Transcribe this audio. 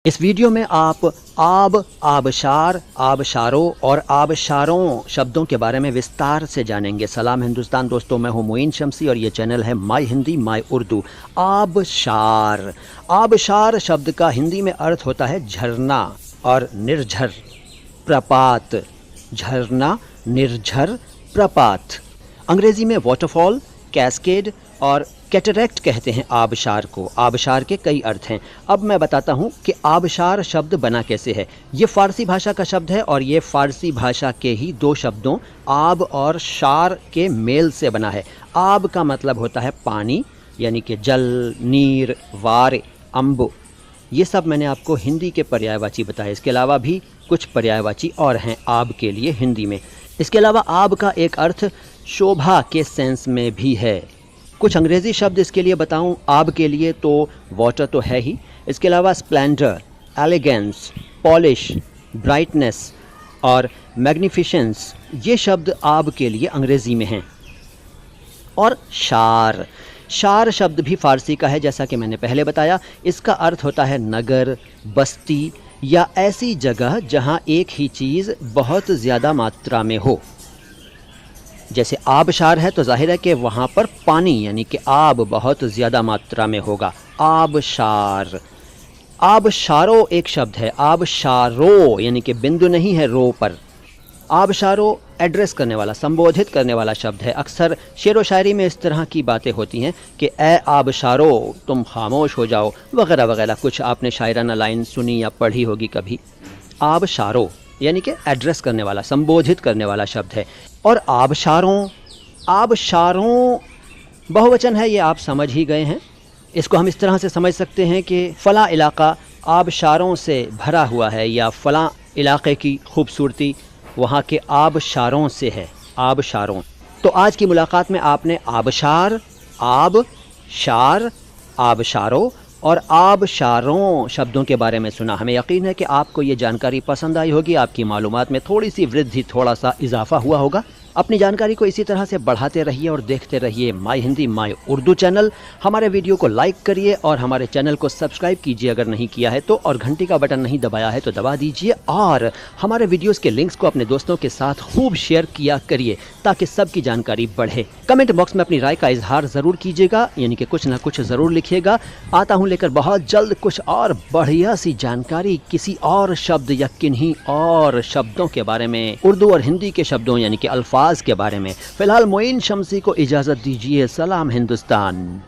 इस वीडियो में आप आब, आबशार, आबशारों और आबशारों शब्दों के बारे में विस्तार से जानेंगे। सलाम हिंदुस्तान दोस्तों, मैं हूं मोइन शमसी और ये चैनल है माय हिंदी माय उर्दू। आबशार, आबशार शब्द का हिंदी में अर्थ होता है झरना और निर्झर, प्रपात। झरना, निर्झर, प्रपात। अंग्रेजी में वाटरफॉल, कैस्केड और कैटरैक्ट कहते हैं आबशार को। आबशार के कई अर्थ हैं। अब मैं बताता हूँ कि आबशार शब्द बना कैसे है। ये फ़ारसी भाषा का शब्द है और ये फ़ारसी भाषा के ही दो शब्दों आब और शार के मेल से बना है। आब का मतलब होता है पानी, यानी कि जल, नीर, वार, अम्ब। ये सब मैंने आपको हिंदी के पर्यायवाची बताए। इसके अलावा भी कुछ पर्यायवाची और हैं आब के लिए हिंदी में। इसके अलावा आब का एक अर्थ शोभा के सेंस में भी है। कुछ अंग्रेज़ी शब्द इसके लिए बताऊं आब के लिए तो वाटर तो है ही, इसके अलावा स्प्लेंडर, एलिगेंस, पॉलिश, ब्राइटनेस और मैग्निफिसेंस, ये शब्द आब के लिए अंग्रेज़ी में हैं। और शार, शार शब्द भी फ़ारसी का है, जैसा कि मैंने पहले बताया। इसका अर्थ होता है नगर, बस्ती या ऐसी जगह जहां एक ही चीज़ बहुत ज़्यादा मात्रा में हो। जैसे आबशार है तो जाहिर है कि वहाँ पर पानी यानी कि आब बहुत ज़्यादा मात्रा में होगा। आबशार। आबशारों एक शब्द है। आबशारों यानी कि बिंदु नहीं है रो पर। आबशारों एड्रेस करने वाला, संबोधित करने वाला शब्द है। अक्सर शेर व शायरी में इस तरह की बातें होती हैं कि ए आबशारों तुम खामोश हो जाओ, वगैरह वगैरह। कुछ आपने शायराना लाइन सुनी या पढ़ी होगी कभी। आबशारों यानी कि एड्रेस करने वाला, संबोधित करने वाला शब्द है। और आबशारों, आबशारों बहुवचन है, ये आप समझ ही गए हैं। इसको हम इस तरह से समझ सकते हैं कि फ़लाँ इलाका आबशारों से भरा हुआ है या फ़लाँ इलाके की खूबसूरती वहाँ के आबशारों से है। आबशारों। तो आज की मुलाकात में आपने आबशार, आब, शार, आबशारों और आबशारों शब्दों के बारे में सुना। हमें यकीन है कि आपको ये जानकारी पसंद आई होगी, आपकी मालूमात में थोड़ी सी वृद्धि, थोड़ा सा इजाफा हुआ होगा। अपनी जानकारी को इसी तरह से बढ़ाते रहिए और देखते रहिए my Hindi my Urdu channel. हमारे वीडियो को लाइक करिए और हमारे चैनल को सब्सक्राइब कीजिए अगर नहीं किया है तो, और घंटी का बटन नहीं दबाया है तो दबा दीजिए। और हमारे वीडियोस के लिंक्स को अपने दोस्तों के साथ खूब शेयर किया करिए ताकि सबकी जानकारी बढ़े। कमेंट बॉक्स में अपनी राय का इजहार ज़रूर कीजिएगा, यानी कि कुछ ना कुछ ज़रूर लिखिएगा। आता हूँ लेकर बहुत जल्द कुछ और बढ़िया सी जानकारी किसी और शब्द या किन्हीं और शब्दों के बारे में, उर्दू और हिंदी के शब्दों यानी कि अल्फाज के बारे में। फ़िलहाल मोइन शमसी को इजाज़त दीजिए। सलाम हिंदुस्तान।